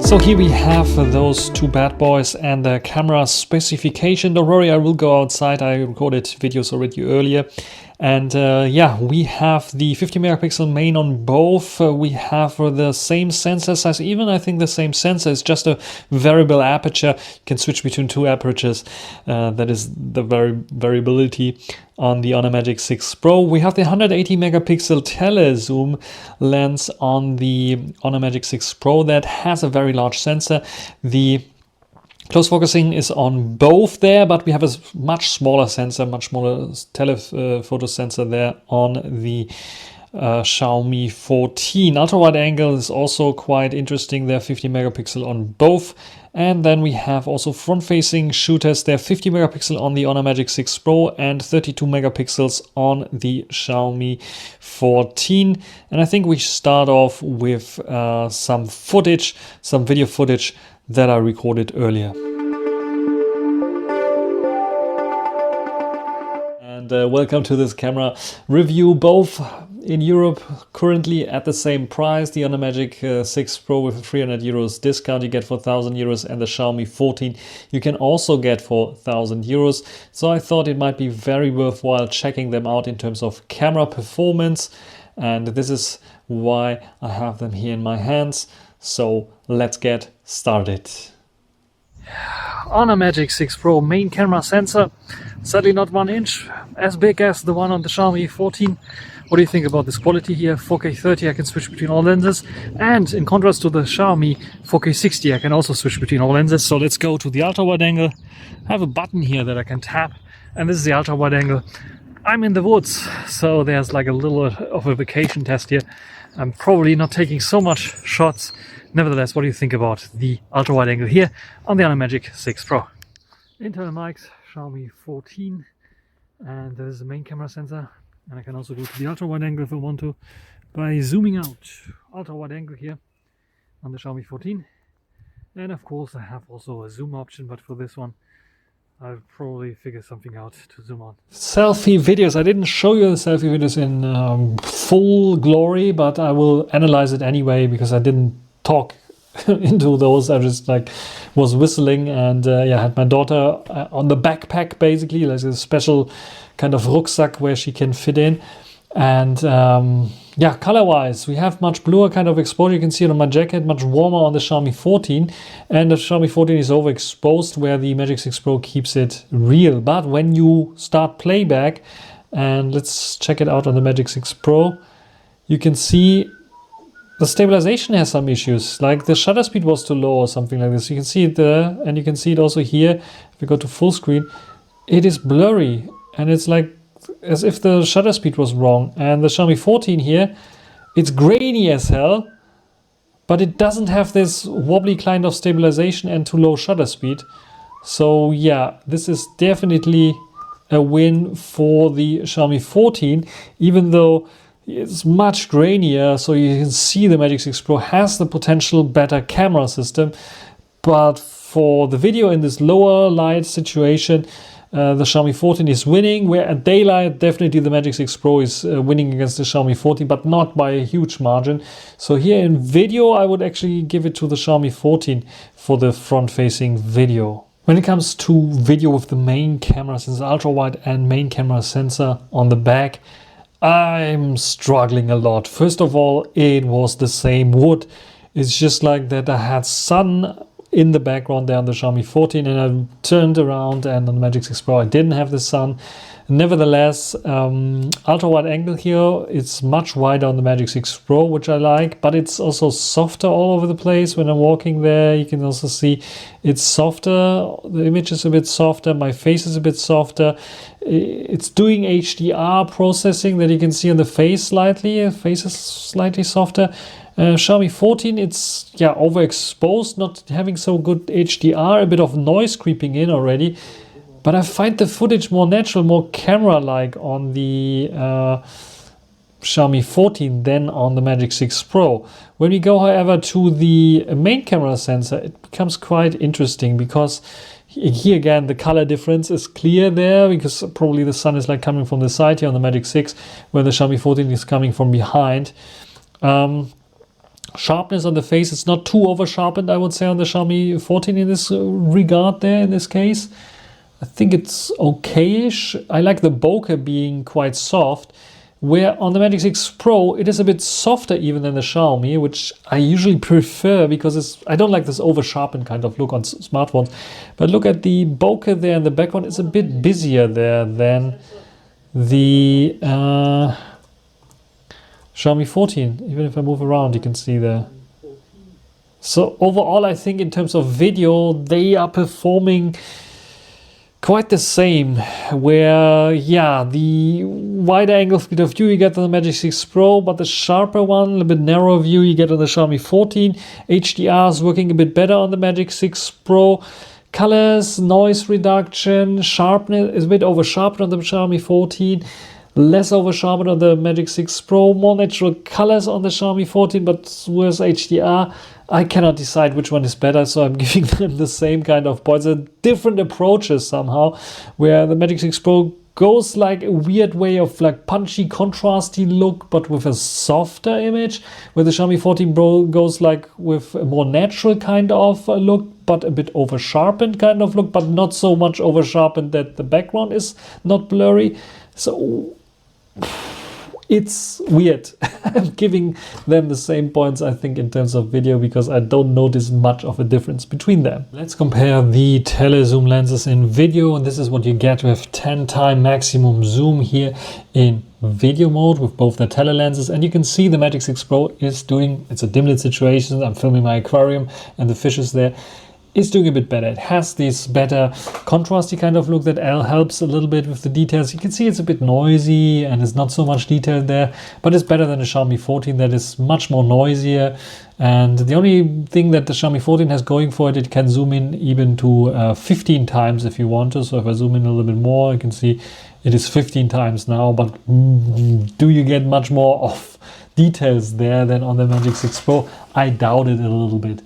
So here we have those two bad boys and the camera specification. Don't worry, I will go outside. I recorded videos already earlier. And yeah, we have the 50 megapixel main on both. We have the same sensor size, even I think the same sensor. Is just a variable aperture. You can switch between two apertures. That is the variability on the Honor Magic 6 Pro. We have the 180 megapixel telezoom lens on the Honor Magic 6 Pro that has a very large sensor. The close focusing is on both there, but we have a much smaller sensor, much smaller telephoto sensor there on the Xiaomi 14. Ultra wide angle is also quite interesting. They're 50 megapixel on both. And then we have also front facing shooters. They're 50 megapixel on the Honor Magic 6 Pro and 32 megapixels on the Xiaomi 14. And I think we start off with some footage, some video footage that I recorded earlier. And welcome to this camera review, both in Europe currently at the same price. The Honor Magic 6 Pro with a 300 euros discount you get for 1,000 euros, and the Xiaomi 14 you can also get for 1,000 euros. So I thought it might be very worthwhile checking them out in terms of camera performance, and this is why I have them here in my hands. So let's get started. Honor Magic 6 Pro main camera sensor, sadly not 1 inch, as big as the one on the Xiaomi 14. What do you think about this quality here? 4K 30, I can switch between all lenses, and in contrast to the Xiaomi 4K 60, I can also switch between all lenses. So let's go to the ultra wide angle. I have a button here that I can tap, and this is the ultra wide angle. I'm in the woods, so there's like a little of a vacation test here. I'm probably not taking so much shots. Nevertheless, what do you think about the ultra wide angle here on the Honor Magic 6 Pro? Internal mics, Xiaomi 14, and there is the main camera sensor. And I can also go to the ultra wide angle if I want to by zooming out. Ultra wide angle here on the Xiaomi 14. And of course I have also a zoom option, but for this one I'll probably figure something out to zoom on. Selfie videos. I didn't show you the selfie videos in full glory, but I will analyze it anyway because I didn't talk into those. I just like was whistling, and yeah, I had my daughter on the backpack, basically like a special kind of rucksack where she can fit in. And yeah, color wise we have much bluer kind of exposure. You can see it on my jacket, much warmer on the Xiaomi 14, and the Xiaomi 14 is overexposed where the Magic 6 Pro keeps it real. But when you start playback, and let's check it out on the Magic 6 Pro, you can see the stabilization has some issues, like the shutter speed was too low or something like this. You can see it there, and you can see it also here. If we go to full screen, it is blurry, and it's like as if the shutter speed was wrong. And the Xiaomi 14 here, it's grainy as hell, but it doesn't have this wobbly kind of stabilization and too low shutter speed. So yeah, this is definitely a win for the Xiaomi 14, even though it's much grainier. So you can see the Magic 6 Pro has the potential better camera system, but for the video in this lower light situation, the Xiaomi 14 is winning, where at daylight definitely the Magic 6 Pro is winning against the Xiaomi 14, but not by a huge margin. So here in video I would actually give it to the Xiaomi 14 for the front facing video. When it comes to video with the main camera sensor, ultra wide and main camera sensor on the back, I'm struggling a lot. First of all, it was the same wood. It's just like that I had sun in the background there on the Xiaomi 14, and I turned around and on the Magic 6 Pro I didn't have the sun. Nevertheless, ultra wide angle here, it's much wider on the Magic 6 Pro, which I like, but it's also softer all over the place. When I'm walking there, you can also see it's softer. The image is a bit softer, my face is a bit softer. It's doing HDR processing that you can see on the face slightly. The face is slightly softer. Xiaomi 14, it's yeah overexposed, not having so good HDR, a bit of noise creeping in already. But I find the footage more natural, more camera-like on the Xiaomi 14 than on the Magic 6 Pro. When we go, however, to the main camera sensor, it becomes quite interesting, because here again the color difference is clear there, because probably the sun is like coming from the side here on the Magic 6, where the Xiaomi 14 is coming from behind. sharpness on the face. It's not too over sharpened, I would say, on the Xiaomi 14 in this regard there, in this case. I think it's okay-ish. I like the bokeh being quite soft, where on the Magic 6 Pro it is a bit softer even than the Xiaomi, which I usually prefer because I don't like this over sharpened kind of look on smartphones. But look at the bokeh there in the background, it's a bit busier there than the Xiaomi 14. Even if I move around, you can see there. So overall, I think in terms of video, they are performing quite the same, where yeah, the wider angle field of view you get on the Magic 6 Pro, but the sharper one, a little bit narrower view you get on the Xiaomi 14. HDR is working a bit better on the Magic 6 Pro. Colors, noise reduction, sharpness is a bit over sharpened on the Xiaomi 14. Less over sharpened on the Magic 6 Pro, more natural colors on the Xiaomi 14, but worse HDR. I cannot decide which one is better, so I'm giving them the same kind of points. Different approaches somehow, where the Magic 6 Pro goes like a weird way of like punchy, contrasty look, but with a softer image, where the Xiaomi 14 Pro goes like with a more natural kind of look, but a bit over sharpened kind of look, but not so much over sharpened that the background is not blurry. So it's weird. I'm giving them the same points, I think, in terms of video, because I don't notice much of a difference between them. Let's compare the telezoom lenses in video, and this is what you get with 10x maximum zoom here in video mode with both the tele lenses. And you can see the Magic 6 Pro is doing, it's a dim lit situation, I'm filming my aquarium and the fish is there. It's doing a bit better. It has this better contrasty kind of look that helps a little bit with the details. You can see it's a bit noisy and it's not so much detail there, but it's better than the Xiaomi 14 that is much more noisier. And the only thing that the Xiaomi 14 has going for it, it can zoom in even to 15 times if you want to. So if I zoom in a little bit more, you can see it is 15 times now, but do you get much more of details there than on the Magic 6 Pro? I doubt it a little bit.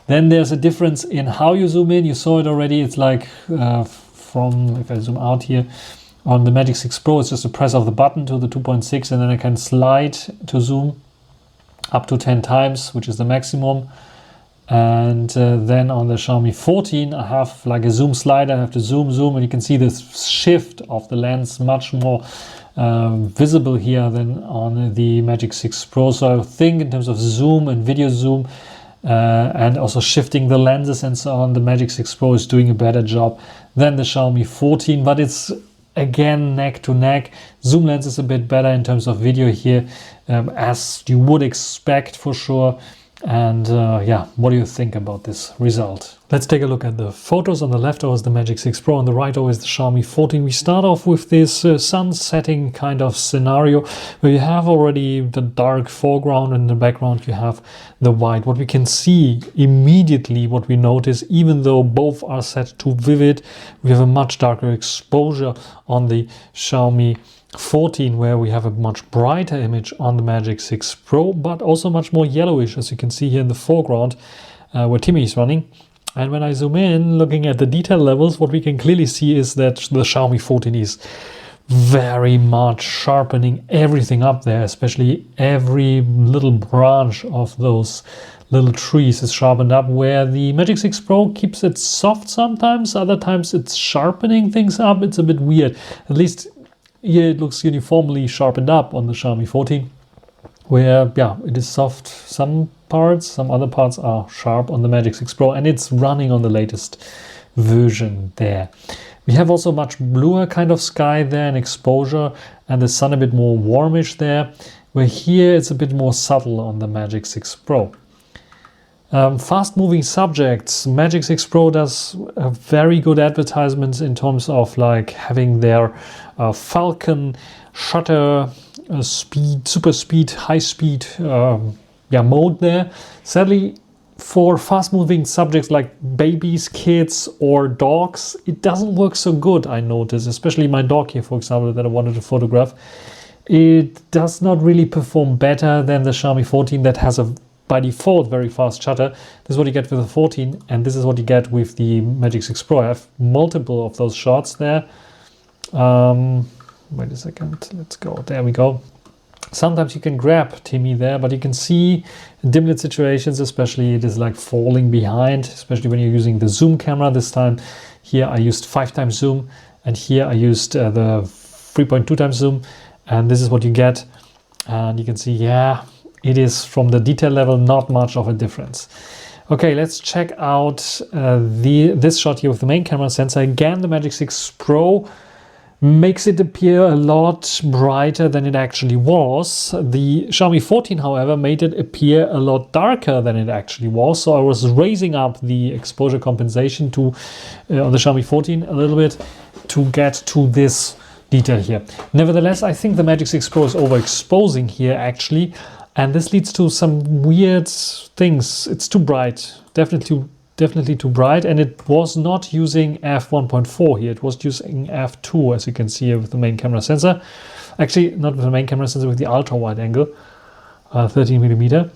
Then there's a difference in how you zoom in. You saw it already. It's like from, if I zoom out here, on the Magic 6 Pro, it's just a press of the button to the 2.6, and then I can slide to zoom up to 10 times, which is the maximum. And then on the Xiaomi 14, I have like a zoom slider. I have to zoom, and you can see the shift of the lens much more visible here than on the Magic 6 Pro. So I think in terms of zoom and video zoom, and also shifting the lenses and so on, the Magic 6 Pro is doing a better job than the Xiaomi 14, but it's again neck to neck. Zoom lens is a bit better in terms of video here, as you would expect for sure. And yeah, what do you think about this result? Let's take a look at the photos. On the left is the Magic 6 Pro, on the right is the Xiaomi 14. We start off with this sun setting kind of scenario where you have already the dark foreground and in the background you have the white. What we can see immediately, what we notice, even though both are set to vivid, we have a much darker exposure on the Xiaomi 14, where we have a much brighter image on the Magic 6 Pro, but also much more yellowish, as you can see here in the foreground where Timmy is running. And when I zoom in, looking at the detail levels, what we can clearly see is that the Xiaomi 14 is very much sharpening everything up there, especially every little branch of those little trees is sharpened up, where the Magic 6 Pro keeps it soft sometimes, other times it's sharpening things up. It's a bit weird. At least here it looks uniformly sharpened up on the Xiaomi 14, where yeah, it is soft some parts, some other parts are sharp on the Magic 6 Pro, and it's running on the latest version there. We have also much bluer kind of sky there and exposure, and the sun a bit more warmish there, where here it's a bit more subtle on the Magic 6 Pro. Fast moving subjects, Magic 6 Pro does very good advertisements in terms of like having their Falcon shutter speed, super speed, high speed mode there. Sadly, for fast moving subjects like babies, kids or dogs, it doesn't work so good, I notice, especially my dog here, for example, that I wanted to photograph. It does not really perform better than the Xiaomi 14 that has a by default very fast shutter. This is what you get with the 14, and this is what you get with the Magic 6 Pro. I have multiple of those shots there. Wait a second, let's go. There we go. Sometimes you can grab Timmy there, but you can see dim lit situations, especially it is like falling behind, especially when you're using the zoom camera. This time here I used 5x zoom, and here I used the 3.2 times zoom, and this is what you get. And you can see, yeah, it is from the detail level not much of a difference. Okay, let's check out this shot here with the main camera sensor. Again, the Magic 6 Pro makes it appear a lot brighter than it actually was. The Xiaomi 14, however, made it appear a lot darker than it actually was. So I was raising up the exposure compensation to on the Xiaomi 14 a little bit to get to this detail here. Nevertheless, I think the Magic 6 Pro is overexposing here actually, and this leads to some weird things. It's too bright, definitely too bright, and it was not using f1.4 here. It was using f2, as you can see here with the main camera sensor. Actually, not with the main camera sensor, with the ultra wide angle, 13mm.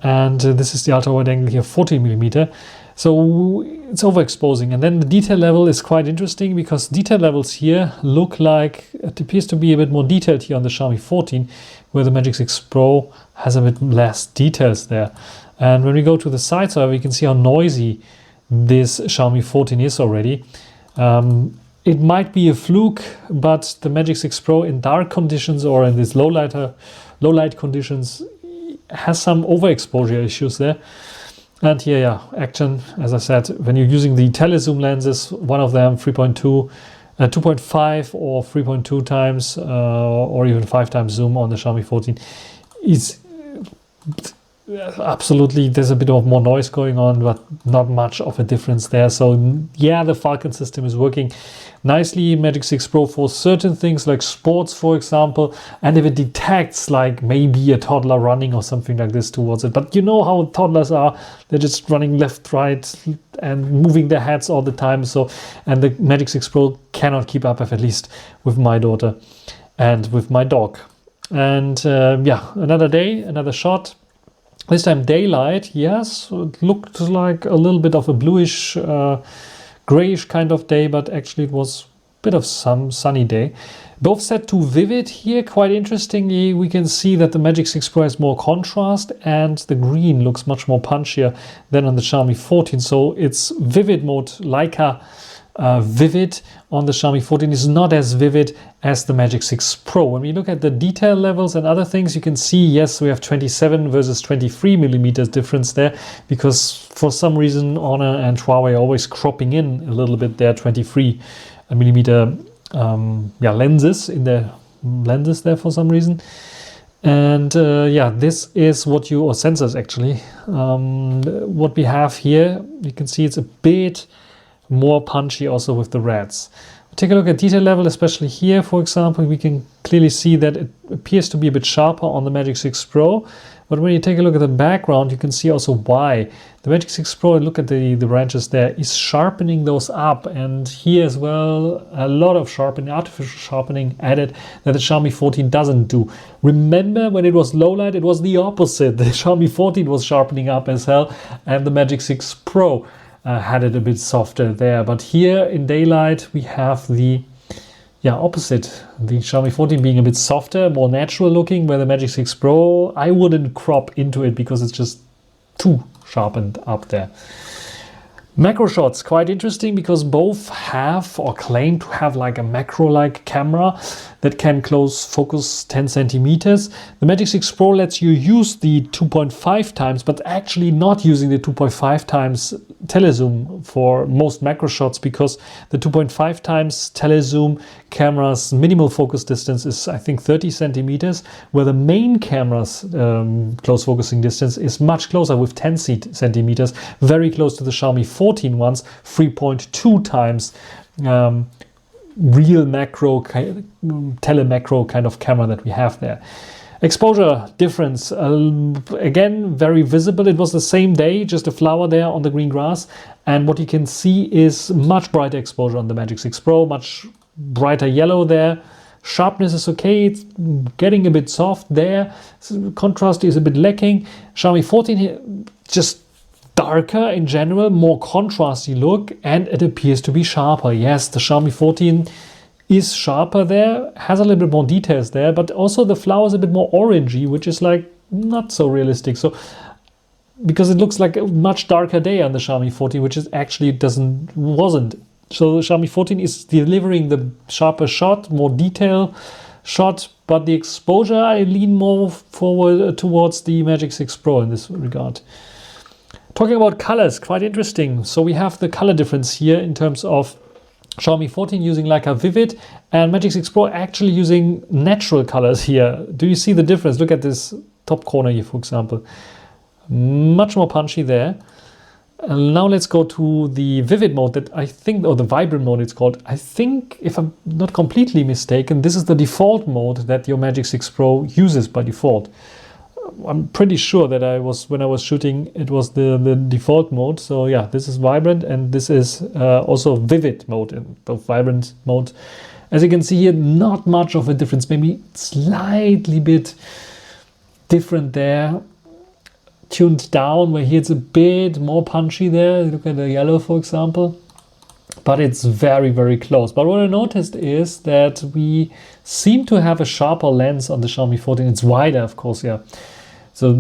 And this is the ultra wide angle here, 14mm. So it's overexposing. And then the detail level is quite interesting, because detail levels here look like it appears to be a bit more detailed here on the Xiaomi 14, where the Magic 6 Pro has a bit less details there. And when we go to the sides, however, you can see how noisy this Xiaomi 14 is already. It might be a fluke, but the Magic 6 Pro in dark conditions or in these low light conditions has some overexposure issues there. And here, yeah, action, as I said, when you're using the telezoom lenses, one of them 3.2, 2.5 or 3.2 times or even 5x zoom on the Xiaomi 14 is absolutely, there's a bit of more noise going on, but not much of a difference there. So yeah, the Falcon system is working nicely in Magic 6 Pro for certain things like sports, for example, and if it detects like maybe a toddler running or something like this towards it. But you know how toddlers are, they're just running left, right, and moving their heads all the time. So, and the Magic 6 Pro cannot keep up, at least with my daughter and with my dog. And yeah, another day, another shot. This time daylight, yes, it looked like a little bit of a bluish, grayish kind of day, but actually it was a bit of some sunny day. Both set to vivid here. Quite interestingly, we can see that the Magic 6 Pro has more contrast, and the green looks much more punchier than on the Xiaomi 14. So it's vivid mode, Leica vivid on the Xiaomi 14 is not as vivid as the Magic 6 Pro. When we look at the detail levels and other things, you can see, yes, we have 27 versus 23mm difference there, because for some reason Honor and Huawei are always cropping in a little bit their 23mm lenses in their lenses there for some reason. And yeah, this is what you, or sensors actually, what we have here. You can see it's a bit more punchy also with the reds. Take a look at detail level, especially here, for example, we can clearly see that it appears to be a bit sharper on the Magic 6 Pro. But when you take a look at the background, you can see also why. The Magic 6 Pro, look at the branches there, is sharpening those up. And here as well, a lot of sharpening, artificial sharpening added that the Xiaomi 14 doesn't do. Remember when it was low light, it was the opposite. The Xiaomi 14 was sharpening up as hell, and the Magic 6 Pro had it a bit softer there. But here in daylight we have the opposite, the Xiaomi 14 being a bit softer, more natural looking, where the Magic 6 Pro, I wouldn't crop into it because it's just too sharpened up there. Macro shots, quite interesting, because both have or claim to have like a macro-like camera that can close focus 10 centimeters. The Magic 6 Pro lets you use the 2.5 times, but actually not using the 2.5 times telezoom for most macro shots, because the 2.5 times telezoom camera's minimal focus distance is, I think, 30 centimeters, where the main camera's close focusing distance is much closer, with 10 centimeters, very close to the Xiaomi 14 ones, 3.2 times real macro, telemacro kind of camera that we have there. Exposure difference, again, very visible. It was the same day, just a flower there on the green grass. And what you can see is much brighter exposure on the Magic 6 Pro, much brighter yellow there. Sharpness is okay, it's getting a bit soft there. Contrast is a bit lacking. Xiaomi 14 here, just darker in general, more contrasty look, and it appears to be sharper. Yes, the Xiaomi 14 is sharper there, has a little bit more details there, but also the flower is a bit more orangey, which is like not so realistic. So because it looks like a much darker day on the Xiaomi 14, which is actually wasn't. So the Xiaomi 14 is delivering the sharper shot, more detail shot, but the exposure I lean more forward towards the Magic 6 Pro in this regard. Talking about colors, quite interesting. So we have the color difference here in terms of Xiaomi 14 using like a vivid and Magic 6 Pro actually using natural colors here. Do you see the difference? Look at this top corner here, for example. Much more punchy there. And now let's go to the vivid mode that I think, or the vibrant mode it's called. I think, if I'm not completely mistaken, this is the default mode that your Magic 6 Pro uses by default. I'm pretty sure that when I was shooting, it was the default mode. So yeah, this is vibrant and this is also vivid mode, in the vibrant mode. As you can see here, not much of a difference, maybe slightly bit different there. Tuned down, where here it's a bit more punchy there. Look at the yellow, for example. But it's very, very close. But what I noticed is that we seem to have a sharper lens on the Xiaomi 14. It's wider, of course, yeah. So,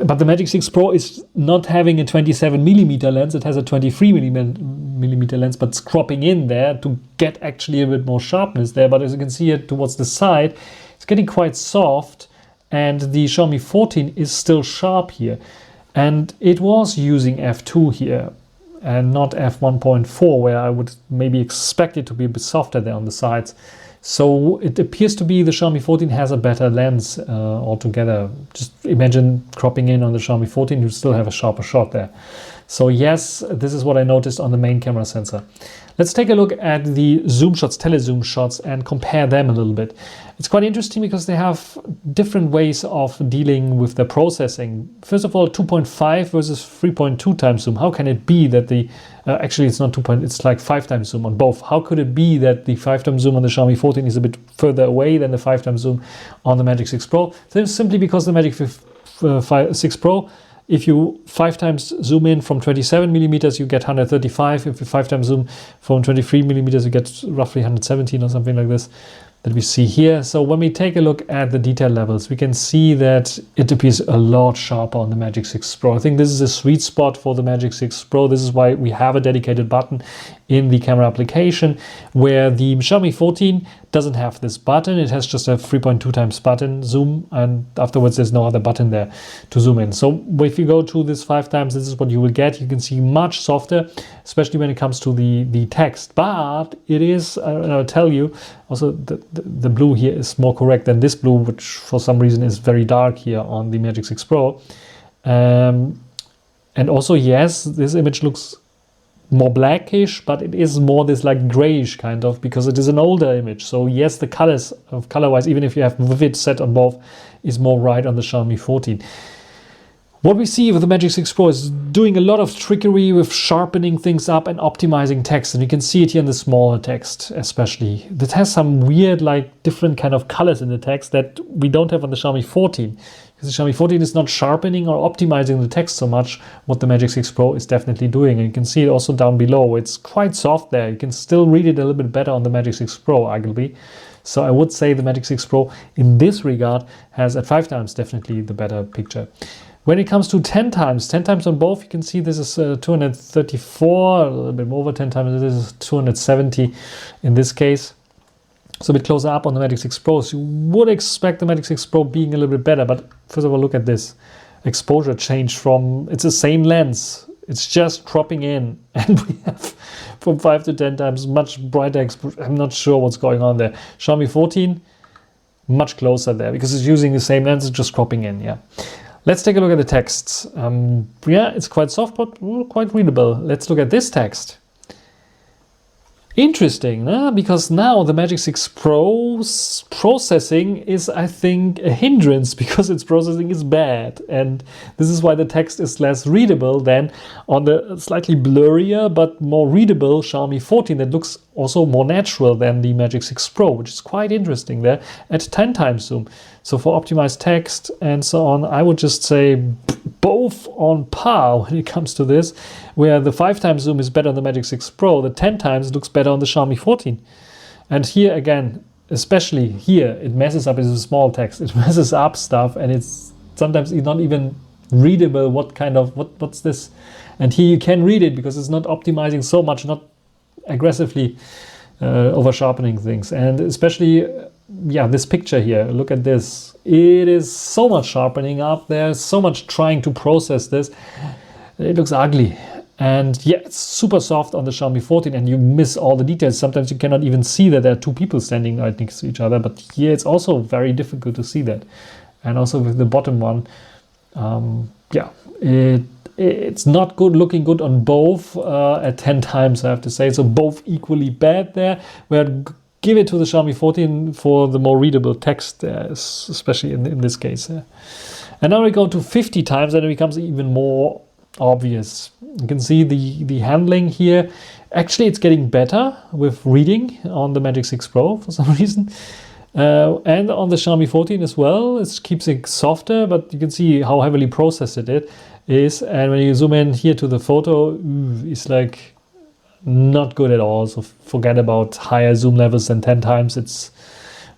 but the Magic 6 Pro is not having a 27mm lens. It has a 23mm lens, but it's cropping in there to get actually a bit more sharpness there. But as you can see here towards the side, it's getting quite soft. And the Xiaomi 14 is still sharp here. And it was using f2 here and not f1.4, where I would maybe expect it to be a bit softer there on the sides. So it appears to be the Xiaomi 14 has a better lens altogether. Just imagine cropping in on the Xiaomi 14, you still have a sharper shot there. So yes, this is what I noticed on the main camera sensor. Let's take a look at the zoom shots, telezoom shots, and compare them a little bit. It's quite interesting because they have different ways of dealing with the processing. First of all, 2.5 versus 3.2 times zoom. How can it be that the, actually it's not 2. It's like 5 times zoom on both. How could it be that the 5 times zoom on the Xiaomi 14 is a bit further away than the 5 times zoom on the Magic 6 Pro? This is simply because the Magic 6 Pro, if you 5 times zoom in from 27mm, you get 135. If you 5 times zoom from 23mm, you get roughly 117 or something like this that we see here. So when we take a look at the detail levels, we can see that it appears a lot sharper on the Magic 6 Pro. I think this is a sweet spot for the Magic 6 Pro. This is why we have a dedicated button in the camera application, where the Xiaomi 14 doesn't have this button. It has just a 3.2 times button zoom, and afterwards there's no other button there to zoom in. So if you go to this 5 times, this is what you will get. You can see much softer, especially when it comes to the text. But it is, and I'll tell you, also the blue here is more correct than this blue, which for some reason is very dark here on the Magic 6 Pro. And also, yes, this image looks more blackish, but it is more this like grayish kind of, because it is an older image. So yes, the colors of color-wise, even if you have vivid set on both, is more right on the Xiaomi 14. What we see with the Magic 6 Pro is doing a lot of trickery with sharpening things up and optimizing text. And you can see it here in the smaller text especially. That has some weird, like different kind of colors in the text that we don't have on the Xiaomi 14. Because the Xiaomi 14 is not sharpening or optimizing the text so much, what the Magic 6 Pro is definitely doing. And you can see it also down below. It's quite soft there. You can still read it a little bit better on the Magic 6 Pro, arguably. So I would say the Magic 6 Pro in this regard has at 5 times definitely the better picture. When it comes to 10 times on both, you can see this is 234, a little bit more over 10 times, this is 270 in this case. So a bit closer up on the Magic 6 Pro. So you would expect the Magic 6 Pro being a little bit better, but first of all, look at this exposure change from, it's the same lens, it's just cropping in, and we have from 5 to 10 times much brighter exposure. I'm not sure what's going on there. Xiaomi 14, much closer there, because it's using the same lens, it's just cropping in, yeah. Let's take a look at the texts. Yeah, it's quite soft, but quite readable. Let's look at this text. Interesting, because now the Magic 6 Pro's processing is, I think, a hindrance because its processing is bad. And this is why the text is less readable than on the slightly blurrier but more readable Xiaomi 14 that looks also more natural than the Magic 6 Pro, which is quite interesting there at 10 times zoom. So for optimized text and so on, I would just say both on par when it comes to this, where the 5 times zoom is better on the Magic 6 Pro, the 10 times looks better on the Xiaomi 14. And here again, especially here, it messes up. It's a small text. It messes up stuff, and it's sometimes not even readable. What's this? And here you can read it because it's not optimizing so much, not aggressively over sharpening things. And especially, this picture here. Look at this. It is so much sharpening up. There's so much trying to process this. It looks ugly. And it's super soft on the Xiaomi 14, and you miss all the details. Sometimes you cannot even see that there are two people standing right next to each other. But here it's also very difficult to see that. And also with the bottom one, it's not good, looking good on both at 10 times, I have to say. So both equally bad there. Where give it to the Xiaomi 14 for the more readable text, especially in this case. And now we go to 50 times, and it becomes even more obvious. You can see the handling here. Actually, it's getting better with reading on the Magic 6 Pro for some reason. And on the Xiaomi 14 as well. It keeps it softer, but you can see how heavily processed it is. And when you zoom in here to the photo, it's like not good at all. So forget about higher zoom levels than 10 times. It's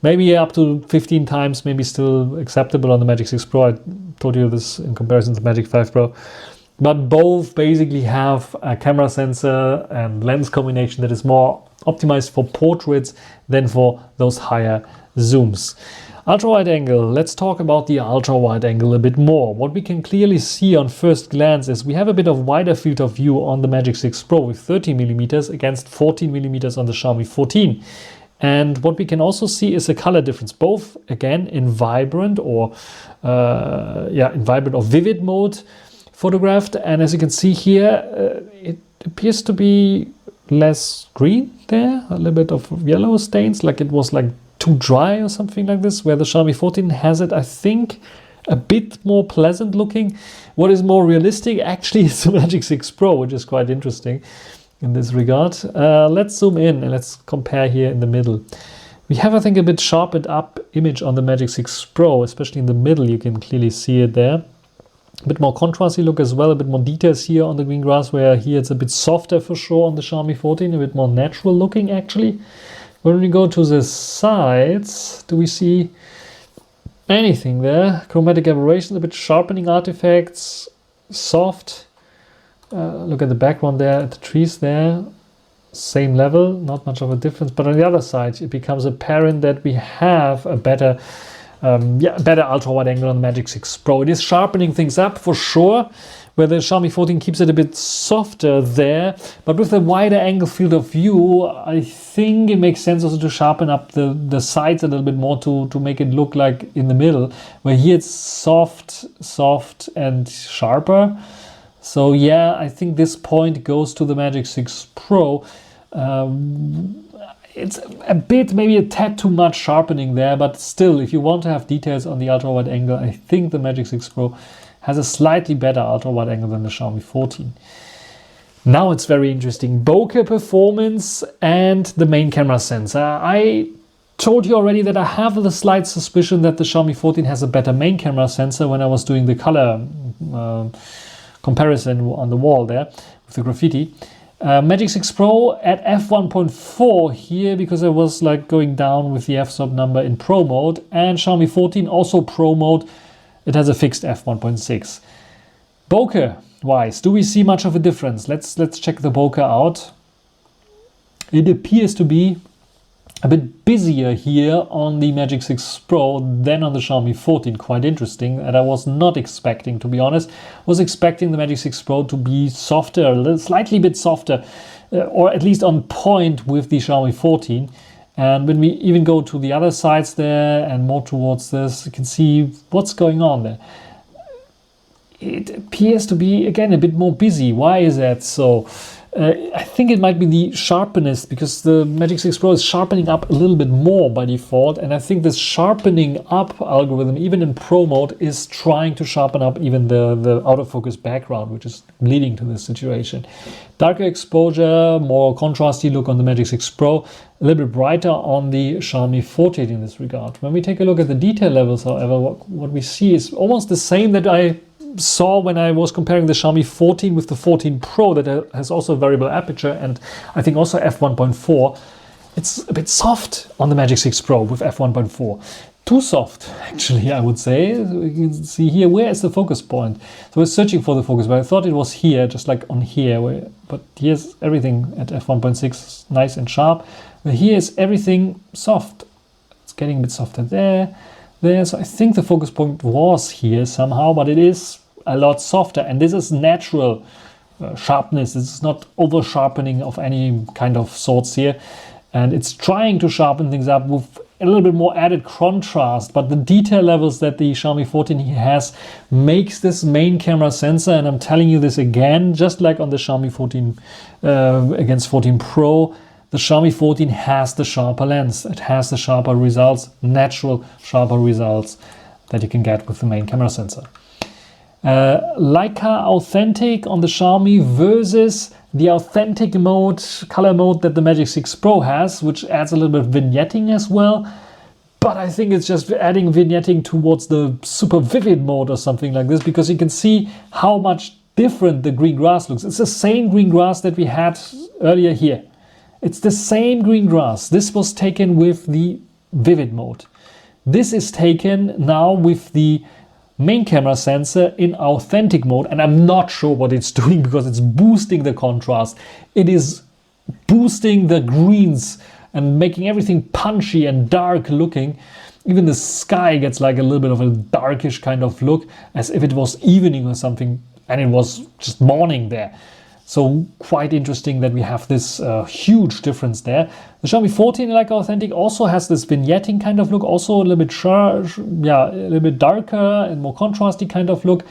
maybe up to 15 times, maybe still acceptable on the Magic 6 Pro. I told you this in comparison to the Magic 5 Pro. But both basically have a camera sensor and lens combination that is more optimized for portraits than for those higher zooms. Ultra wide angle. Let's talk about the ultra wide angle a bit more. What we can clearly see on first glance is we have a bit of wider field of view on the Magic 6 Pro with 30mm against 14mm on the Xiaomi 14. And what we can also see is a color difference, both again in vibrant or vivid mode photographed. And as you can see here, it appears to be less green there, a little bit of yellow stains, like it was like too dry or something like this, where the Xiaomi 14 has it, I think, a bit more pleasant looking. What is more realistic actually is the Magic 6 Pro, which is quite interesting in this regard. Let's zoom in and let's compare here in the middle. We have, I think, a bit sharpened up image on the Magic 6 Pro, especially in the middle. You can clearly see it there. A bit more contrasty look as well, a bit more details here on the green grass, where here it's a bit softer for sure on the Xiaomi 14, a bit more natural looking actually. When we go to the sides, do we see anything there? Chromatic aberration, a bit sharpening artifacts, soft. Look at the background there, at the trees there. Same level, not much of a difference. But on the other side, it becomes apparent that we have a better ultra wide angle on the Magic 6 Pro. It is sharpening things up for sure, where the Xiaomi 14 keeps it a bit softer there. But with the wider angle field of view, I think it makes sense also to sharpen up the sides a little bit more to make it look like in the middle, where here it's soft and sharper. So yeah, I think this point goes to the Magic 6 Pro. It's a bit, maybe a tad too much sharpening there, but still, if you want to have details on the ultra wide angle, I think the Magic 6 Pro has a slightly better ultra wide angle than the Xiaomi 14. Now it's very interesting. Bokeh performance and the main camera sensor. I told you already that I have the slight suspicion that the Xiaomi 14 has a better main camera sensor when I was doing the color comparison on the wall there with the graffiti. Magic 6 Pro at f1.4 here, because I was like going down with the f-stop number in Pro mode, and Xiaomi 14 also Pro mode. It has a fixed f1.6. Bokeh wise, do we see much of a difference? Let's check the bokeh out. It appears to be a bit busier here on the Magic 6 Pro than on the Xiaomi 14. Quite interesting, and I was not expecting, to be honest. I was expecting the Magic 6 Pro to be softer, slightly bit softer, or at least on point with the Xiaomi 14. And when we even go to the other sides there and more towards this, you can see what's going on there. It appears to be, again, a bit more busy. Why is that so? I think it might be the sharpness, because the Magic 6 Pro is sharpening up a little bit more by default, and I think this sharpening up algorithm, even in Pro mode, is trying to sharpen up even the out of focus background, which is leading to this situation. Darker exposure, more contrasty look on the Magic 6 Pro, a little bit brighter on the Xiaomi 14 in this regard. When we take a look at the detail levels, however, what we see is almost the same that I saw when I was comparing the Xiaomi 14 with the 14 Pro, that has also a variable aperture and I think also f1.4. it's a bit soft on the Magic 6 Pro with f1.4. Too soft, actually, I would say. You can see here, where is the focus point? So we're searching for the focus, but I thought it was here, just like on here. But here's everything at f1.6, nice and sharp. But here is everything soft. It's getting a bit softer there. So I think the focus point was here somehow, but it is a lot softer. And this is natural sharpness. This is not over sharpening of any kind of sorts here. And it's trying to sharpen things up with a little bit more added contrast, but the detail levels that the Xiaomi 14 here has makes this main camera sensor, and I'm telling you this again, just like on the Xiaomi 14 against 14 Pro, the Xiaomi 14 has the sharper lens. It has the sharper results, natural sharper results that you can get with the main camera sensor. Leica Authentic on the Xiaomi versus the authentic mode, color mode that the Magic 6 Pro has, which adds a little bit of vignetting as well. But I think it's just adding vignetting towards the super vivid mode or something like this, because you can see how much different the green grass looks. It's the same green grass that we had earlier here. It's the same green grass. This was taken with the vivid mode. This is taken now with the main camera sensor in authentic mode, and I'm not sure what it's doing because it's boosting the contrast. It is boosting the greens and making everything punchy and dark looking. Even the sky gets like a little bit of a darkish kind of look, as if it was evening or something, and it was just morning there. So quite interesting that we have this huge difference there. The Xiaomi 14 Leica Authentic also has this vignetting kind of look, also a little bit a little bit darker and more contrasty kind of look,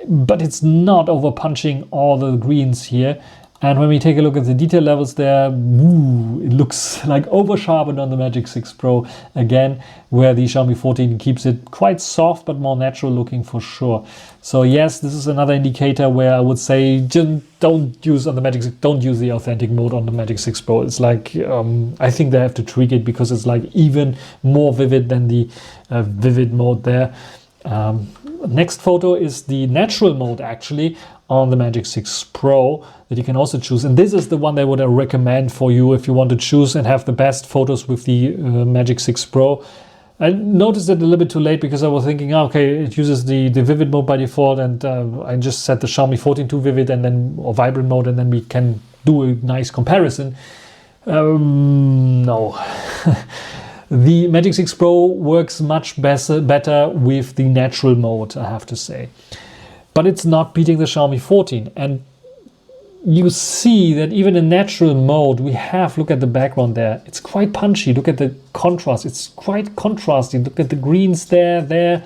but it's not over punching all the greens here. And when we take a look at the detail levels there, it looks like over sharpened on the Magic 6 Pro again, where the Xiaomi 14 keeps it quite soft but more natural looking for sure. So yes, this is another indicator where I would say don't use on the Magic 6, don't use the authentic mode on the Magic 6 Pro. It's like I think they have to tweak it because it's like even more vivid than the vivid mode there. Next photo is the natural mode actually on the Magic 6 Pro that you can also choose, and this is the one that I would recommend for you if you want to choose and have the best photos with the Magic 6 Pro. I noticed it a little bit too late because I was thinking, okay, it uses the vivid mode by default, and I just set the Xiaomi 14 to vivid and then or vibrant mode, and then we can do a nice comparison. No. The Magic 6 Pro works much better with the natural mode, I have to say. But it's not beating the Xiaomi 14. And you see that even in natural mode, we have, look at the background there. It's quite punchy. Look at the contrast. It's quite contrasty. Look at the greens there.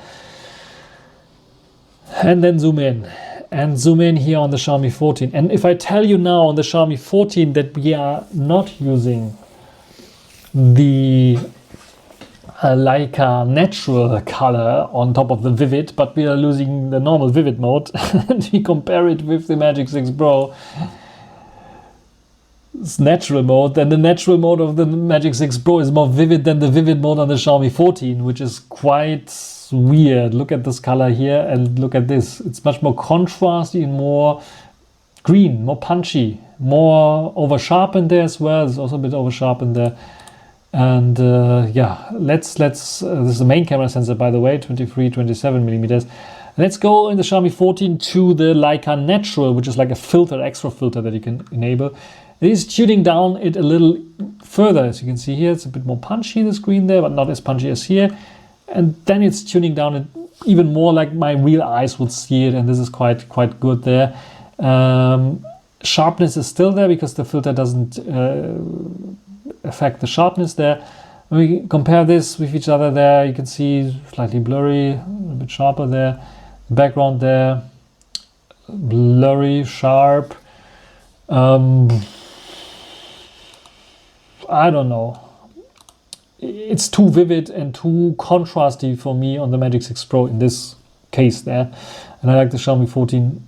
And then zoom in. And zoom in here on the Xiaomi 14. And if I tell you now on the Xiaomi 14 that we are not using the Leica natural color on top of the vivid, but we are losing the normal vivid mode, and we compare it with the Magic 6 Pro, it's natural mode, then the natural mode of the Magic 6 Pro is more vivid than the vivid mode on the Xiaomi 14, which is quite weird. Look at this color here and look at this. It's much more contrasty and more green, more punchy, more over sharpened there as well. It's also a bit over sharpened there. And yeah, let's this is the main camera sensor, by the way, 27 millimeters. Let's go in the Xiaomi 14 to the Leica Natural, which is like a filter, extra filter that you can enable. It is tuning down it a little further, as you can see here. It's a bit more punchy, the screen there, but not as punchy as here. And then it's tuning down it even more like my real eyes would see it, and this is quite good there. Sharpness is still there because the filter doesn't affect the sharpness there. When we compare this with each other there, you can see slightly blurry, a little bit sharper there. The background there, blurry, sharp. I don't know. It's too vivid and too contrasty for me on the Magic 6 Pro in this case there. And I like the Xiaomi 14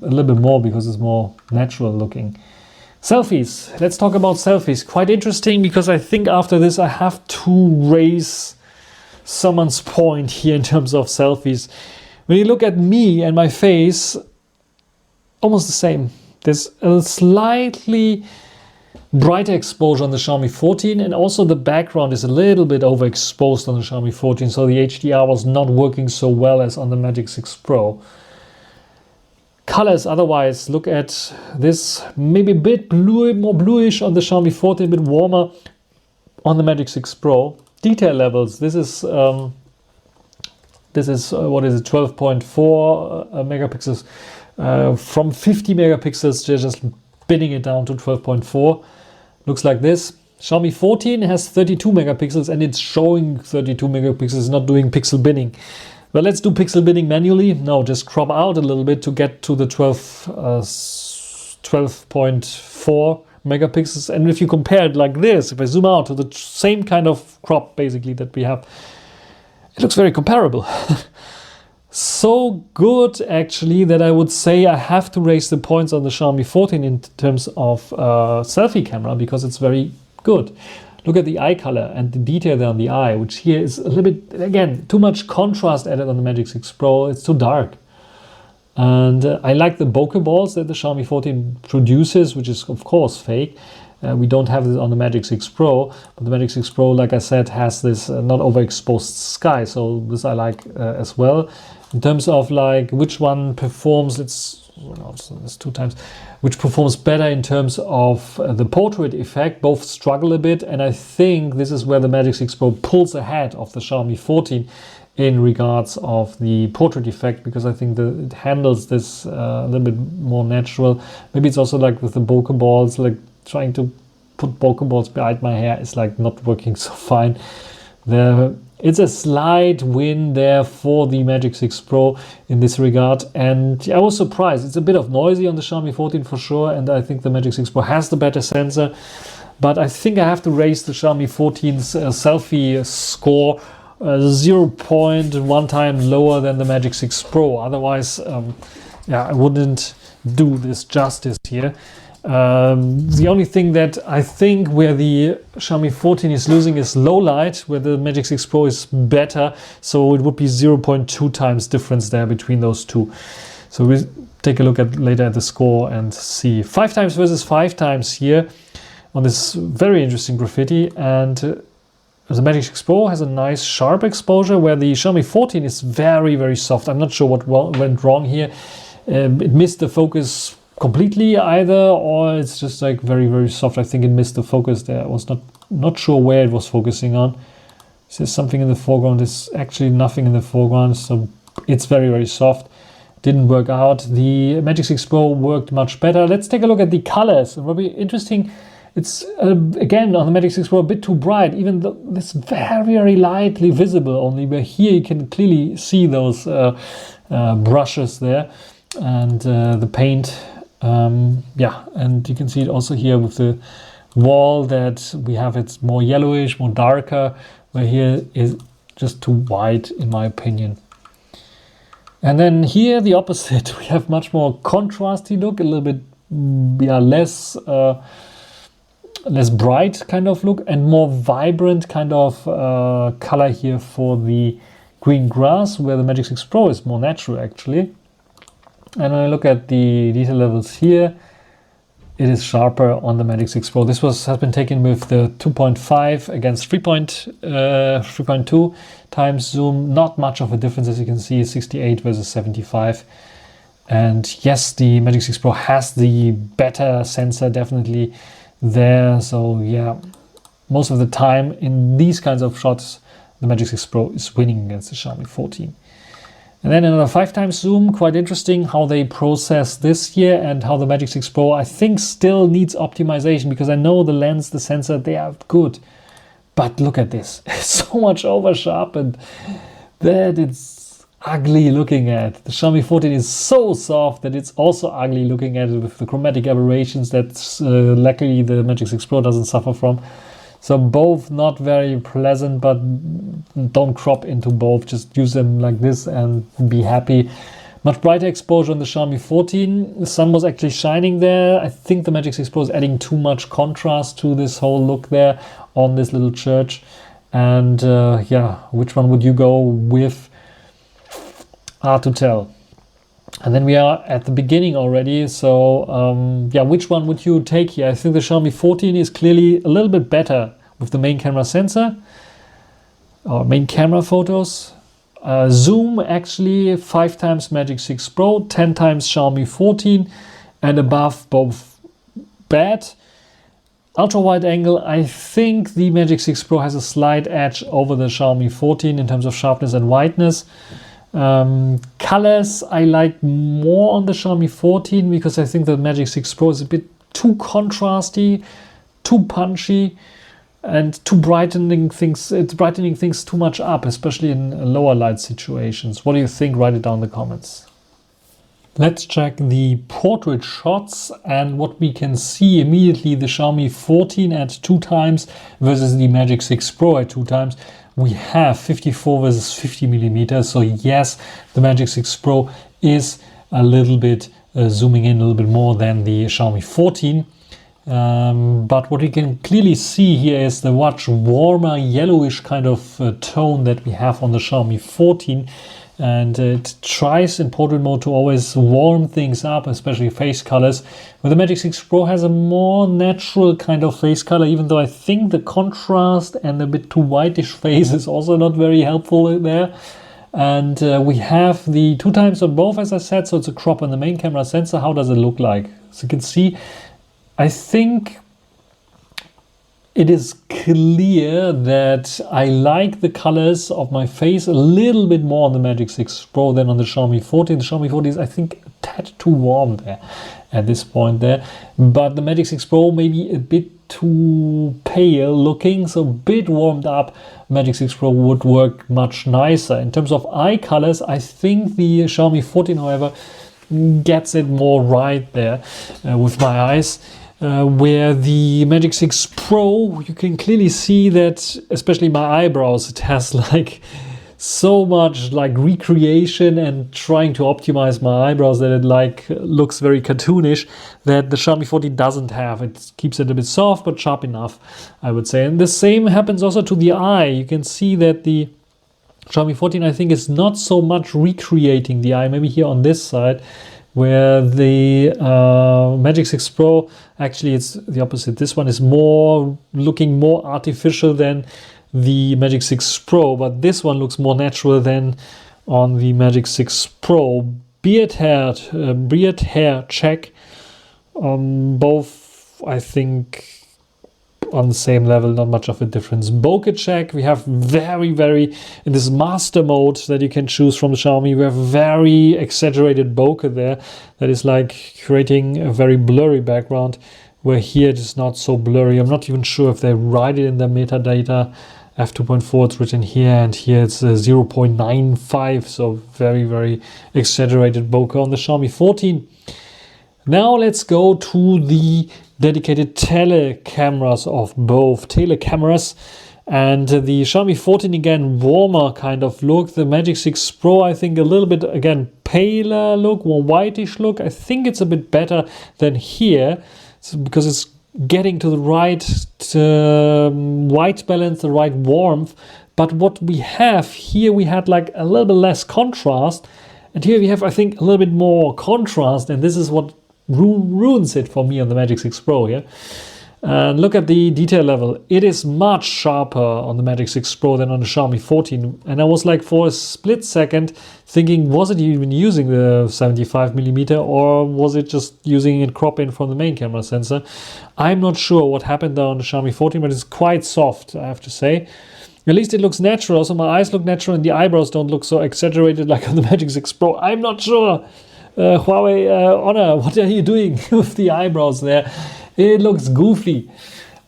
a little bit more because it's more natural looking. Selfies. Let's talk about selfies. Quite interesting because I think after this I have to raise someone's point here in terms of selfies. When you look at me and my face, almost the same. There's a slightly brighter exposure on the Xiaomi 14, and also the background is a little bit overexposed on the Xiaomi 14, so the HDR was not working so well as on the Magic 6 Pro. Colors otherwise, look at this, maybe a bit blue, more bluish on the Xiaomi 14, a bit warmer on the Magic 6 Pro. Detail levels, this is what is it, 12.4 megapixels from 50 megapixels. They're just binning it down to 12.4. Looks like this. Xiaomi 14 has 32 megapixels and it's showing 32 megapixels, not doing pixel binning. Well, let's do pixel binning manually. No, just crop out a little bit to get to the 12.4 megapixels. And if you compare it like this, if I zoom out to the same kind of crop basically that we have, it looks very comparable. So good actually that I would say I have to raise the points on the Xiaomi 14 in terms of selfie camera, because it's very good. Look at the eye color and the detail there on the eye, which here is a little bit, again, too much contrast added on the Magic 6 Pro. It's too dark. And I like the bokeh balls that the Xiaomi 14 produces, which is of course fake. We don't have this on the Magic 6 Pro, but the Magic 6 Pro, like I said, has this not overexposed sky. So this I like as well. In terms of like which one performs, it's two times, which performs better in terms of the portrait effect. Both struggle a bit, and I think this is where the Magic 6 Pro pulls ahead of the Xiaomi 14 in regards of the portrait effect, because I think that it handles this a little bit more natural. Maybe it's also like with the bokeh balls, like trying to put bokeh balls behind my hair is like not working so fine. It's a slight win there for the Magic 6 Pro in this regard, and I was surprised. It's a bit of noisy on the Xiaomi 14 for sure, and I think the Magic 6 Pro has the better sensor, but I think I have to raise the Xiaomi 14's selfie score 0.1 time lower than the Magic 6 Pro. Otherwise, I wouldn't do this justice here. The only thing that I think where the Xiaomi 14 is losing is low light, where the Magic 6 Pro is better. So it would be 0.2 times difference there between those two. So we'll take a look at later at the score and see 5 times versus 5 times here on this very interesting graffiti. And the Magic 6 Pro has a nice sharp exposure, where the Xiaomi 14 is very, very soft. I'm not sure what went wrong here. It missed the focus completely either, or it's just like very, very soft. I think it missed the focus there. I was not sure where it was focusing on. There's something in the foreground. There's actually nothing in the foreground, so it's very, very soft. Didn't work out. The Magic 6 Pro worked much better. Let's take a look at the colors. It will be interesting. It's again on the Magic 6 Pro a bit too bright, even though this very, very lightly visible only, but here you can clearly see those brushes there and the paint. And you can see it also here with the wall that we have. It's more yellowish, more darker, where here is just too white in my opinion. And then here the opposite, we have much more contrasty look, a little bit less bright kind of look, and more vibrant kind of color here for the green grass, where the Magic 6 Pro is more natural actually. And when I look at the detail levels here, it is sharper on the Magic 6 Pro. This has been taken with the 2.5 against 3.2 times zoom. Not much of a difference, as you can see, 68 versus 75. And yes, the Magic 6 Pro has the better sensor definitely there. So yeah, most of the time in these kinds of shots, the Magic 6 Pro is winning against the Xiaomi 14. And then another 5 times zoom, quite interesting how they process this here, and how the Magic 6 Pro I think still needs optimization, because I know the lens, the sensor, they are good. But look at this, so much over sharpened that it's ugly looking at. The Xiaomi 14 is so soft that it's also ugly looking at it, with the chromatic aberrations that luckily the Magic 6 Pro doesn't suffer from. So both not very pleasant, but don't crop into both. Just use them like this and be happy. Much brighter exposure on the Xiaomi 14. The sun was actually shining there. I think the Magic 6 Pro is adding too much contrast to this whole look there on this little church. And which one would you go with? Hard to tell. And then we are at the beginning already. So yeah, which one would you take here? I think the Xiaomi 14 is clearly a little bit better with the main camera sensor or main camera photos. Zoom actually 5 times Magic 6 Pro, 10 times Xiaomi 14, and above both bad. Ultra wide angle, I think the Magic 6 Pro has a slight edge over the Xiaomi 14 in terms of sharpness and whiteness. Colors I like more on the Xiaomi 14 because I think the Magic 6 Pro is a bit too contrasty, too punchy, and too brightening things. It's brightening things too much up, especially in lower light situations. What do you think? Write it down in the comments. Let's check the portrait shots, and what we can see immediately, the Xiaomi 14 at 2 times versus the Magic 6 Pro at 2 times. We have 54 versus 50 millimeters. So yes, the Magic 6 Pro is a little bit zooming in a little bit more than the Xiaomi 14. But what we can clearly see here is the much warmer yellowish kind of tone that we have on the Xiaomi 14. And it tries in portrait mode to always warm things up, especially face colors. Where the Magic 6 Pro has a more natural kind of face color, even though I think the contrast and a bit too whitish face is also not very helpful there. And we have the 2 times on both, as I said, so it's a crop on the main camera sensor. How does it look like? So you can see, I think it is clear that I like the colors of my face a little bit more on the Magic 6 Pro than on the Xiaomi 14. The Xiaomi 14 is, I think, a tad too warm there at this point there. But the Magic 6 Pro may be a bit too pale looking, so a bit warmed up. Magic 6 Pro would work much nicer. In terms of eye colors, I think the Xiaomi 14, however, gets it more right there with my eyes. Where the Magic 6 Pro, you can clearly see that, especially my eyebrows, it has like so much like recreation and trying to optimize my eyebrows that it like looks very cartoonish, that the Xiaomi 14 doesn't have. It keeps it a bit soft but sharp enough, I would say. And the same happens also to the eye. You can see that the Xiaomi 14, I think, is not so much recreating the eye, maybe here on this side, where the Magic 6 Pro, actually it's the opposite. This one is more looking more artificial than the Magic 6 Pro, but this one looks more natural than on the Magic 6 Pro. Beard hair check. Both, I think, on the same level, not much of a difference. Bokeh check, we have very, in this master mode that you can choose from the Xiaomi, we have very exaggerated bokeh there that is like creating a very blurry background, where here it is not so blurry. I'm not even sure if they write it in the metadata. f2.4 it's written here, and here it's 0.95, so very exaggerated bokeh on the Xiaomi 14. Now let's go to the dedicated telecameras of both telecameras, and the Xiaomi 14 again warmer kind of look. The Magic 6 Pro, I think, a little bit again paler look, more whitish look. I think it's a bit better than here, because it's getting to the right white balance, the right warmth. But what we have here, we had like a little bit less contrast, and here we have, I think, a little bit more contrast, and this is what ruins it for me on the Magic 6 Pro here. And look at the detail level. It is much sharper on the Magic 6 Pro than on the Xiaomi 14. And I was like, for a split second, thinking, was it even using the 75mm, or was it just using it crop in from the main camera sensor? I'm not sure what happened there on the Xiaomi 14, but it's quite soft, I have to say. At least it looks natural. Also, my eyes look natural, and the eyebrows don't look so exaggerated like on the Magic 6 Pro. I'm not sure. Huawei Honor, what are you doing with the eyebrows there? It looks goofy.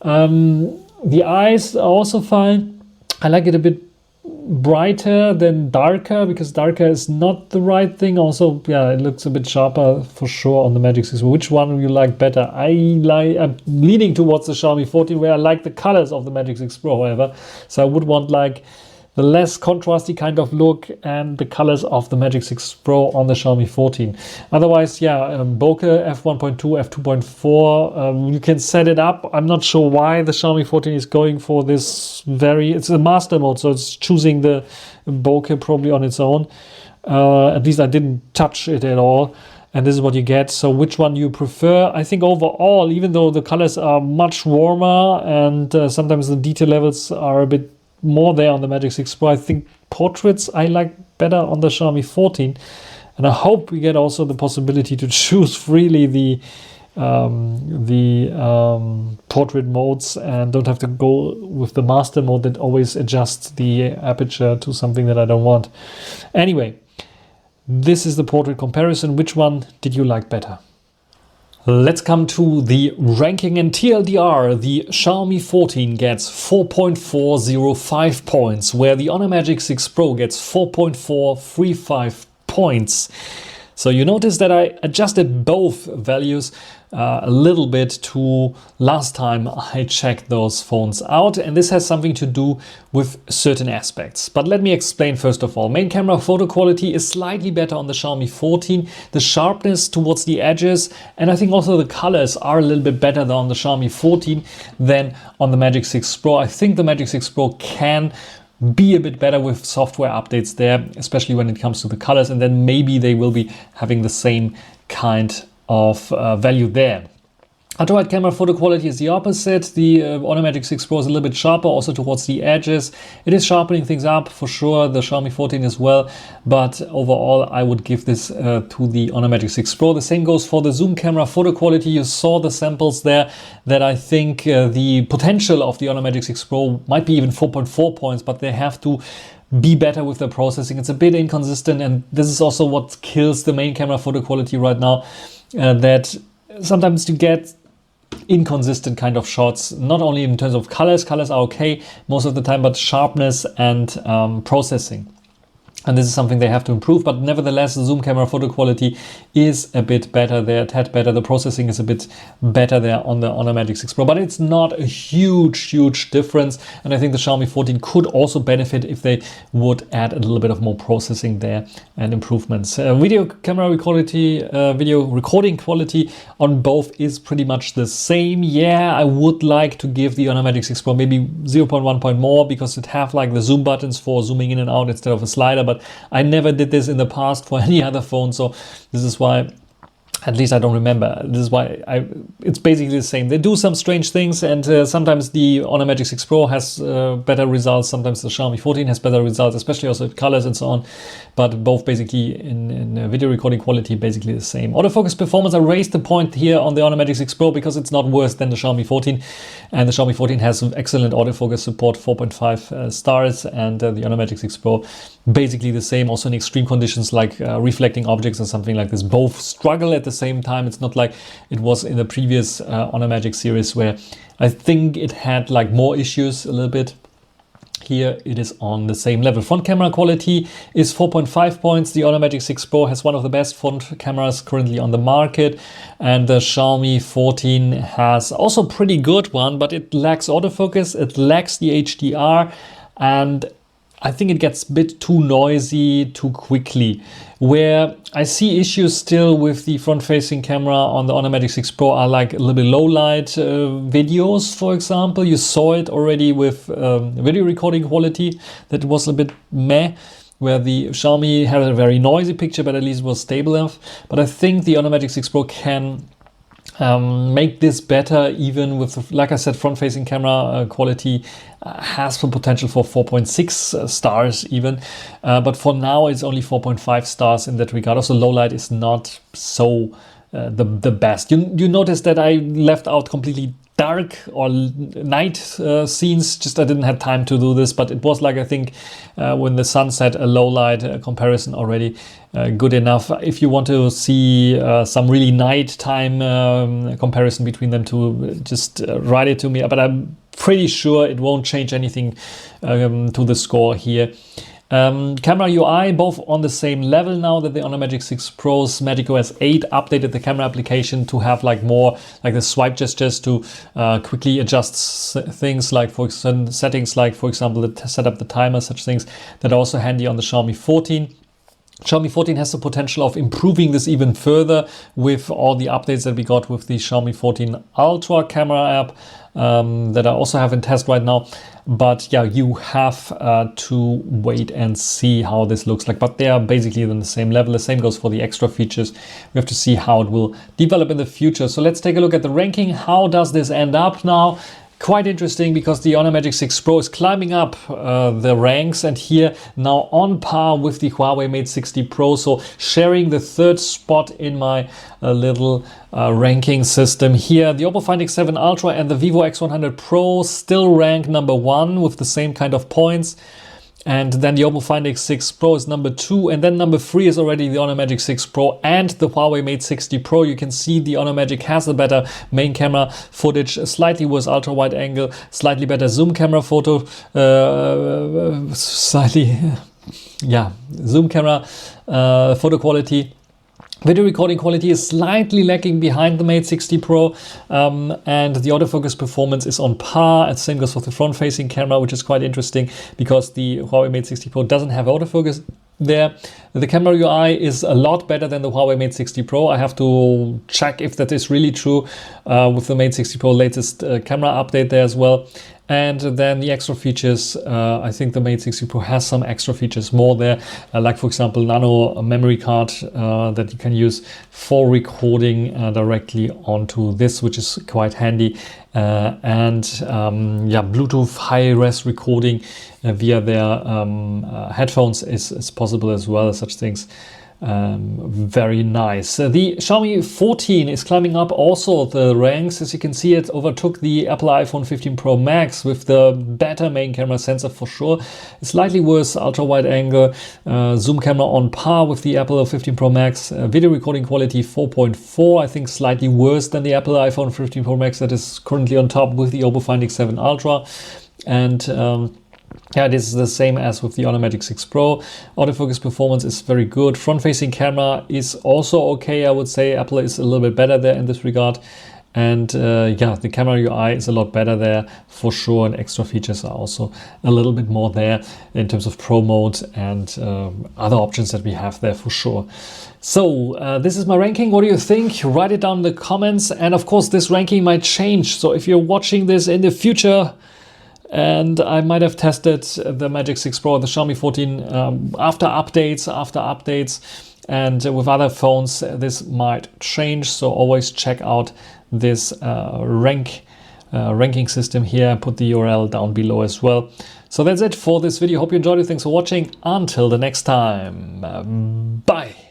The eyes are also fine. I like it a bit brighter than darker, because darker is not the right thing. Also, yeah, it looks a bit sharper for sure on the Magic 6. Which one do you like better? I'm leaning towards the Xiaomi 14, where I like the colors of the Magic 6 Pro, however. So I would want like the less contrasty kind of look and the colors of the Magic 6 Pro on the Xiaomi 14. Otherwise, yeah, bokeh, f1.2, f2.4, you can set it up. I'm not sure why the Xiaomi 14 is going for this it's a master mode, so it's choosing the bokeh probably on its own. At least I didn't touch it at all. And this is what you get. So which one you prefer? I think overall, even though the colors are much warmer and sometimes the detail levels are a bit more there on the Magic 6 Pro, I think portraits I like better on the Xiaomi 14. And I hope we get also the possibility to choose freely the portrait modes and don't have to go with the master mode that always adjusts the aperture to something that I don't want. Anyway, this is the portrait comparison. Which one did you like better? Let's come to the ranking and TLDR. The Xiaomi 14 gets 4.405 points, where the Honor Magic 6 Pro gets 4.435 points. So you notice that I adjusted both values a little bit to last time I checked those phones out, and this has something to do with certain aspects. But let me explain first of all. Main camera photo quality is slightly better on the Xiaomi 14. The sharpness towards the edges, and I think also the colors are a little bit better on the Xiaomi 14 than on the Magic 6 Pro. I think the Magic 6 Pro can be a bit better with software updates there, especially when it comes to the colors, and then maybe they will be having the same kind of value there. Ultra-wide camera photo quality is the opposite. The Honor Magic 6 Pro is a little bit sharper also towards the edges. It is sharpening things up for sure, the Xiaomi 14 as well, but overall I would give this to the Honor Magic 6 Pro. The same goes for the zoom camera photo quality. You saw the samples there that I think the potential of the Honor Magic 6 Pro might be even 4.4 points, but they have to be better with the processing. It's a bit inconsistent, and this is also what kills the main camera photo quality right now, that sometimes you get inconsistent kind of shots, not only in terms of colors are okay most of the time, but sharpness and processing. And this is something they have to improve, but nevertheless, the zoom camera photo quality is a bit better there, a tad better. The processing is a bit better there on the Honor Magic 6 Pro, but it's not a huge difference. And I think the Xiaomi 14 could also benefit if they would add a little bit of more processing there and improvements. Video camera quality, video recording quality on both is pretty much the same. Yeah, I would like to give the Honor Magic 6 Pro maybe 0.1 point more, because it have like the zoom buttons for zooming in and out instead of a slider. But I never did this in the past for any other phone, so this is why, at least I don't remember. This is why it's basically the same. They do some strange things, and sometimes the Honor Magic 6 Pro has better results. Sometimes the Xiaomi 14 has better results, especially also with colors and so on. But both basically in video recording quality, basically the same. Autofocus performance, I raised the point here on the Honor Magic 6 Pro because it's not worse than the Xiaomi 14. And the Xiaomi 14 has excellent autofocus support, 4.5 stars, and the Honor Magic 6 Pro basically the same. Also in extreme conditions like reflecting objects or something like this, both struggle at the same time. It's not like it was in the previous Honor Magic series, where I think it had like more issues a little bit. Here it is on the same level. Front camera quality is 4.5 points. The Honor Magic 6 Pro has one of the best front cameras currently on the market, and the Xiaomi 14 has also pretty good one, but it lacks autofocus, it lacks the HDR, and I think it gets a bit too noisy too quickly. Where I see issues still with the front-facing camera on the Honor Magic 6 Pro are like a little bit low-light videos, for example. You saw it already with video recording quality that was a bit meh, where the Xiaomi had a very noisy picture, but at least it was stable enough. But I think the Honor Magic 6 Pro can make this better, even with, like I said, front-facing camera quality has the potential for 4.6 stars even, but for now it's only 4.5 stars in that regard. Also, low light is not so the best. You notice that I left out completely dark or night scenes. Just I didn't have time to do this, but it was like, I think when the sun set, a low light comparison already good enough. If you want to see some really nighttime comparison between them two, just write it to me, but I'm pretty sure it won't change anything to the score here. Camera UI, both on the same level now that the Honor Magic 6 Pro's Magic OS 8 updated the camera application to have like more like the swipe gestures to quickly adjust things, like for certain settings, like for example set up the timer, such things that are also handy on the Xiaomi 14. Xiaomi 14 has the potential of improving this even further with all the updates that we got with the Xiaomi 14 Ultra camera app that I also have in test right now. But yeah, you have to wait and see how this looks like. But they are basically on the same level. The same goes for the extra features. We have to see how it will develop in the future. So let's take a look at the ranking. How does this end up now? Quite interesting, because the Honor Magic 6 Pro is climbing up the ranks, and here now on par with the Huawei Mate 60 Pro, so sharing the third spot in my little ranking system here. The Oppo Find X7 Ultra and the Vivo X100 Pro still rank number 1 with the same kind of points. And then the Oppo Find X6 Pro is number 2, and then number 3 is already the Honor Magic 6 Pro and the Huawei Mate 60 Pro. You can see the Honor Magic has the better main camera footage, slightly worse ultra wide angle, slightly better zoom camera photo, zoom camera photo quality. Video recording quality is slightly lagging behind the Mate 60 Pro, and the autofocus performance is on par. And same goes for the front-facing camera, which is quite interesting because the Huawei Mate 60 Pro doesn't have autofocus there. The camera UI is a lot better than the Huawei Mate 60 Pro. I have to check if that is really true with the Mate 60 Pro latest camera update there as well. And then the extra features, I think the Mate 60 Pro has some extra features more there, like for example nano memory card that you can use for recording directly onto this, which is quite handy. And Bluetooth high-res recording via their headphones is possible as well, such things. Very nice. The Xiaomi 14 is climbing up also the ranks. As you can see, it overtook the Apple iPhone 15 Pro Max with the better main camera sensor for sure. Slightly worse ultra wide angle, zoom camera on par with the Apple 15 Pro Max. Video recording quality 4.4, I think slightly worse than the Apple iPhone 15 Pro Max that is currently on top with the Oppo Find X7 Ultra. And yeah, this is the same as with the Honor Magic 6 Pro. Autofocus performance is very good. Front-facing camera is also okay, I would say. Apple is a little bit better there in this regard. And the camera UI is a lot better there for sure. And extra features are also a little bit more there in terms of Pro mode and other options that we have there for sure. So this is my ranking. What do you think? Write it down in the comments. And of course, this ranking might change. So if you're watching this in the future, and I might have tested the Magic 6 Pro, the Xiaomi 14 after updates, and with other phones this might change. So always check out this ranking system here. Put the URL down below as well. So that's it for this video. Hope you enjoyed it. Thanks for watching. Until the next time. Bye.